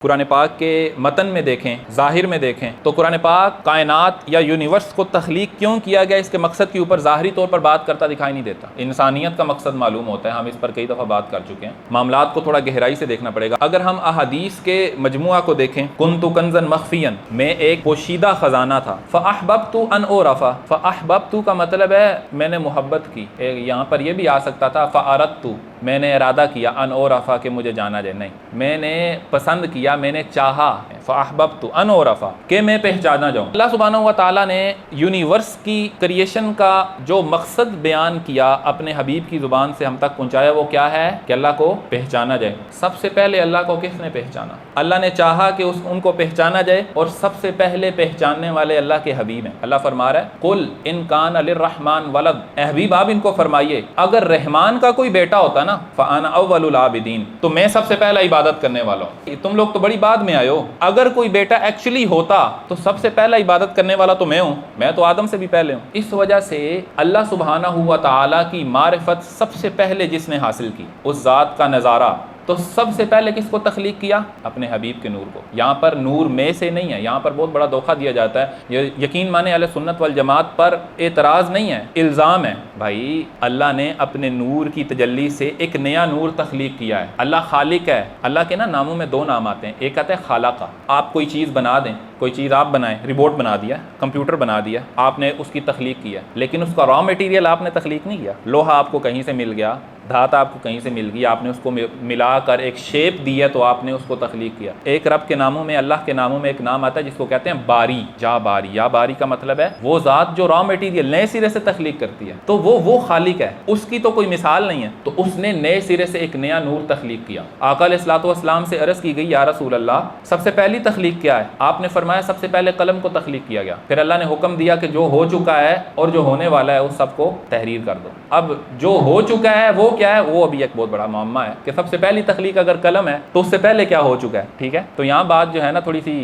قرآن پاک کے متن میں دیکھیں، ظاہر میں دیکھیں تو قرآن پاک کائنات یا یونیورس کو تخلیق کیوں کیا گیا اس کے مقصد کے اوپر ظاہری طور پر بات کرتا دکھائی نہیں دیتا۔ انسانیت کا مقصد معلوم ہوتا ہے، ہم اس پر کئی دفعہ بات کر چکے ہیں۔ معاملات کو تھوڑا گہرائی سے دیکھنا پڑے گا۔ اگر ہم احادیث کے مجموعہ کو دیکھیں، کنت کنزا مخفیا، میں ایک پوشیدہ خزانہ تھا، فاحببت ان اعرف، فاحببت کا مطلب ہے میں نے محبت کی، یہاں پر یہ بھی آ سکتا تھا فاردت، میں نے ارادہ کیا، ان اعرف کہ مجھے جانا جائے، نہیں، میں نے پسند کیا، میں نے چاہا، فاحببت ان اعرف کہ میں پہچانا جاؤں۔ اللہ سبحانہ و تعالیٰ نے یونیورس کی کریشن کا جو مقصد بیان کیا اپنے حبیب کی زبان سے ہم تک پہنچایا، وہ کیا ہے کہ اللہ کو پہچانا جائے۔ سب سے پہلے اللہ کو کس نے پہچانا؟ اللہ نے چاہا کہ ان کو پہچانا جائے، اور سب سے پہلے پہچاننے والے اللہ کے حبیب ہیں۔ اللہ فرما رہا ہے قل ان کان للرحمن ولد، اے حبیب آپ ان کو فرمائیے اگر رحمان کا کوئی بیٹا ہوتا نا فانا اول العابدین، تو میں سب سے پہلا عبادت کرنے والا ہوں۔ تم لوگ تو بڑی بعد میں آئے ہو، اگر کوئی بیٹا ایکچولی ہوتا تو سب سے پہلا عبادت کرنے والا تو میں ہوں، میں تو آدم سے بھی پہلے ہوں۔ اس وجہ سے اللہ سبحانہ و تعالیٰ کی معرفت سب سے پہلے جس نے حاصل کی، اس ذات کا نظارہ، تو سب سے پہلے کس کو تخلیق کیا؟ اپنے حبیب کے نور کو۔ یہاں پر نور میں سے نہیں ہے، یہاں پر بہت بڑا دھوکہ دیا جاتا ہے، یقین مانے اہل سنت والجماعت پر اعتراض نہیں ہے، الزام ہے۔ بھائی اللہ نے اپنے نور کی تجلی سے ایک نیا نور تخلیق کیا ہے۔ اللہ خالق ہے، اللہ کے نا ناموں میں دو نام آتے ہیں، ایک آتا ہے خالقہ، آپ کوئی چیز بنا دیں، کوئی چیز آپ بنائیں، ریبوٹ بنا دیا، کمپیوٹر بنا دیا، آپ نے اس کی تخلیق کیا، لیکن اس کا را میٹیریل آپ نے تخلیق نہیں کیا۔ لوہا آپ کو کہیں سے مل گیا، دھات آپ کو کہیں سے مل گئی، آپ نے اس کو ملا کر ایک شیپ دی ہے تو آپ نے اس کو تخلیق کیا۔ ایک رب کے ناموں میں، اللہ کے ناموں میں ایک نام آتا ہے جس کو کہتے ہیں باری، جا باری، یا باری کا مطلب ہے وہ ذات جو را میٹیریل نئے سرے سے تخلیق کرتی ہے، تو وہ خالق ہے، اس کی تو کوئی مثال نہیں ہے، تو اس نے نئے سرے سے ایک نیا نور تخلیق کیا۔ آقا علیہ الصلوۃ والسلام سے عرض کی گئی یا رسول اللہ سب سے پہلی تخلیق کیا ہے؟ آپ نے فرمایا سب سے پہلے قلم کو تخلیق کیا گیا، پھر اللہ نے حکم دیا کہ جو ہو چکا ہے اور جو ہونے والا ہے اس سب کو تحریر کر دو۔ اب جو ہو چکا ہے وہ کیا ہے؟ وہ ابھی ایک بہت بڑا معمہ ہے کہ سب سے پہلی تخلیق اگر قلم ہے تو اس سے پہلے کیا ہو چکا ہے، ٹھیک ہے؟ تو یہاں بات جو ہے نا تھوڑی سی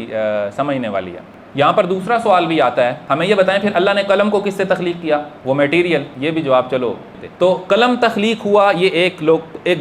سمجھنے والی ہے۔ یہاں پر دوسرا سوال بھی آتا ہے، ہمیں یہ بتائیں پھر اللہ نے قلم کو کس سے تخلیق کیا؟ وہ میٹیریل، یہ بھی جواب چلو۔ تو قلم تخلیق ہوا، یہ ایک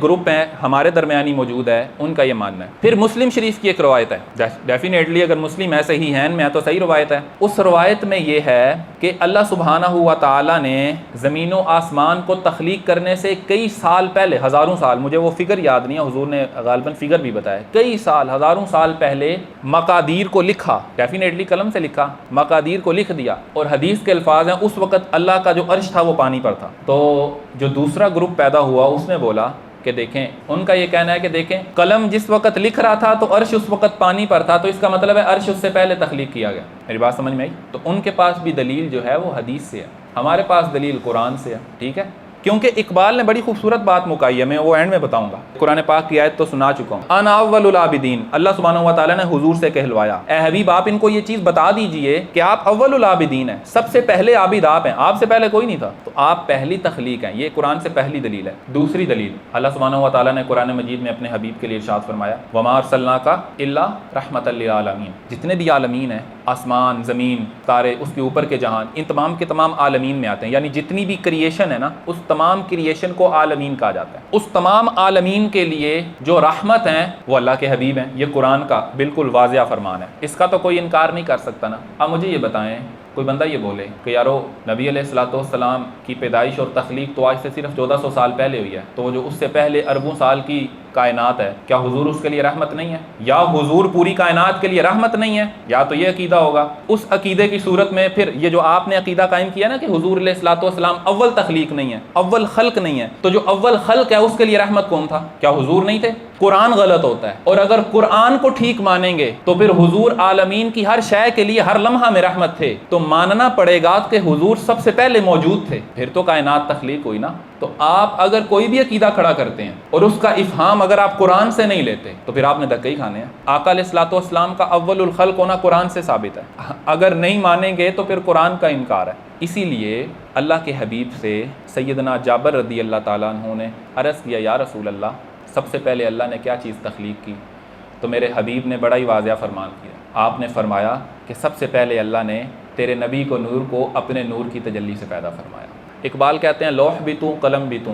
گروپ ہے ہمارے درمیانی موجود ہے، ان کا یہ ماننا ہے۔ پھر مسلم شریف کی ایک روایت ہے، ڈیفینیٹلی اگر مسلم ہے صحیح ہے میں تو صحیح روایت ہے، اس روایت میں یہ ہے کہ اللہ سبحانہ ہوا تعالیٰ نے زمین و آسمان کو تخلیق کرنے سے کئی سال پہلے، ہزاروں سال، مجھے وہ فگر یاد نہیں ہے، حضور نے غالباً فگر بھی بتایا، کئی سال، ہزاروں سال پہلے مقادیر کو لکھا، ڈیفینیٹلی قلم سے لکھا، مقادیر کو لکھ دیا، اور حدیث کے الفاظ ہیں اس وقت اللہ کا جو عرش تھا وہ پانی پر تھا۔ تو جو دوسرا گروپ پیدا ہوا اس نے بولا کہ دیکھیں، ان کا یہ کہنا ہے کہ دیکھیں قلم جس وقت لکھ رہا تھا تو عرش اس وقت پانی پر تھا، تو اس کا مطلب ہے عرش اس سے پہلے تخلیق کیا گیا۔ میری بات سمجھ میں آئی؟ تو ان کے پاس بھی دلیل جو ہے وہ حدیث سے ہے، ہمارے پاس دلیل قرآن سے ہے، ٹھیک ہے؟ کیونکہ اقبال نے بڑی خوبصورت بات مکائی ہے، میں وہ اینڈ میں بتاؤں گا، قرآن پاک کی آیت تو سنا چکا ہوں، انا اول العابدین، اللہ سبحانہ و تعالیٰ نے حضور سے کہلوایا اے حبیب آپ ان کو یہ چیز بتا دیجئے کہ آپ اول العابدین ہیں، سب سے پہلے عابد آپ ہیں، آپ سے پہلے کوئی نہیں تھا، تو آپ پہلی تخلیق ہیں۔ یہ قرآن سے پہلی دلیل ہے۔ دوسری دلیل، اللہ سبحانہ و تعالیٰ نے قرآن مجید میں اپنے حبیب کے لیے ارشاد فرمایا وما ارسلناک الا رحمۃ للعالمین، جتنے بھی عالمین ہیں، آسمان، زمین، تارے، اس کے اوپر کے جہان، ان تمام کے تمام عالمین میں آتے ہیں، یعنی جتنی بھی کریشن ہے نا اس تمام کریشن کو عالمین کہا جاتا ہے۔ اس تمام عالمین کے لیے جو رحمت ہیں وہ اللہ کے حبیب ہیں، یہ قرآن کا بالکل واضح فرمان ہے، اس کا تو کوئی انکار نہیں کر سکتا نا۔ اب مجھے یہ بتائیں، کوئی بندہ یہ بولے کہ یارو نبی علیہ الصلوۃ والسلام کی پیدائش اور تخلیق تو آج سے صرف 1400 سال پہلے ہوئی ہے، تو جو اس سے پہلے اربوں سال کی کائنات ہے، کیا حضور اس کے لیے رحمت نہیں ہے؟ یا حضور پوری کائنات کے لیے رحمت نہیں ہے؟ یا تو یہ عقیدہ ہوگا۔ اس عقیدے کی صورت میں پھر یہ جو آپ نے عقیدہ قائم کیا نا کہ حضور علیہ الصلوۃ والسلام اول تخلیق نہیں ہے، اول خلق نہیں ہے، تو جو اول خلق ہے اس کے لیے رحمت کون تھا؟ کیا حضور نہیں تھے؟ قرآن غلط ہوتا ہے، اور اگر قرآن کو ٹھیک مانیں گے تو پھر حضور عالمین کی ہر شے کے لیے ہر لمحہ میں رحمت تھے، تو ماننا پڑے گا کہ حضور سب سے پہلے موجود تھے، پھر تو کائنات تخلیق ہوئی نا۔ تو آپ اگر کوئی بھی عقیدہ کھڑا کرتے ہیں اور اس کا افہام اگر آپ قرآن سے نہیں لیتے تو پھر آپ نے دھکے ہی کھانے ہیں۔ آقا علیہ الصلوۃ والسلام کا اول الخلق ہونا قرآن سے ثابت ہے، اگر نہیں مانیں گے تو پھر قرآن کا انکار ہے۔ اسی لیے اللہ کے حبیب سے سیدنا جابر رضی اللہ تعالیٰ عنہ نے عرض کیا یا رسول اللہ سب سے پہلے اللہ نے کیا چیز تخلیق کی؟ تو میرے حبیب نے بڑا ہی واضح فرمان کیا، آپ نے فرمایا کہ سب سے پہلے اللہ نے تیرے نبی کو نور کو اپنے نور کی تجلی سے پیدا فرمایا۔ اقبال کہتے ہیں لوح بھی تو قلم بھی تو،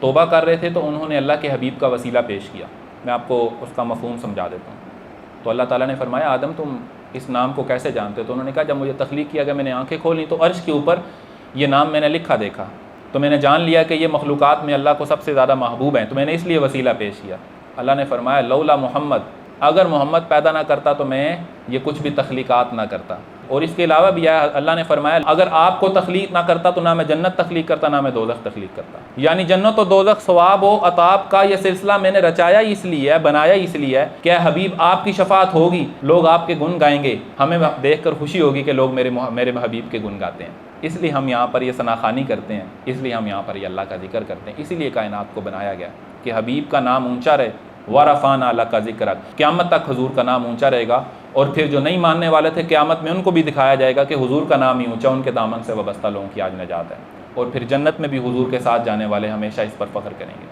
توبہ کر رہے تھے تو انہوں نے اللہ کے حبیب کا وسیلہ پیش کیا. میں آپ کو اس کا مفہوم سمجھا دیتا ہوں. تو اللہ تعالیٰ نے فرمایا آدم تم اس نام کو کیسے جانتے ہو؟ تو انہوں نے کہا جب مجھے تخلیق کیا گیا میں نے آنکھیں کھولیں تو عرش کے اوپر یہ نام میں نے لکھا دیکھا تو میں نے جان لیا کہ یہ مخلوقات میں اللہ کو سب سے زیادہ محبوب ہیں, تو میں نے اس لیے وسیلہ پیش کیا. اللہ نے فرمایا لولا محمد, اگر محمد پیدا نہ کرتا تو میں یہ کچھ بھی تخلیقات نہ کرتا. اور اس کے علاوہ بھی اللہ نے فرمایا اگر آپ کو تخلیق نہ کرتا تو نہ میں جنت تخلیق کرتا نہ میں دوزخ تخلیق کرتا. یعنی جنت و دوزخ ثواب و عطاب کا یہ سلسلہ میں نے رچایا اس لیے ہے, بنایا اس لیے ہے کہ حبیب آپ کی شفاعت ہوگی, لوگ آپ کے گن گائیں گے, ہمیں دیکھ کر خوشی ہوگی کہ لوگ میرے حبیب کے گن گاتے ہیں. اس لیے ہم یہاں پر یہ ثناخوانی کرتے ہیں, اس لیے ہم یہاں پر یہ اللہ کا ذکر کرتے ہیں. اسی لیے کائنات کو بنایا گیا کہ حبیب کا نام اونچا رہے. وَرَفَعْنَا لَكَ ذِكْرَكَ, قیامت تک حضور کا نام اونچا رہے گا. اور پھر جو نہیں ماننے والے تھے قیامت میں ان کو بھی دکھایا جائے گا کہ حضور کا نام ہی اونچا, ان کے دامن سے وابستہ لوگوں کی آج نجات ہے. اور پھر جنت میں بھی حضور کے ساتھ جانے والے ہمیشہ اس پر فخر کریں گے.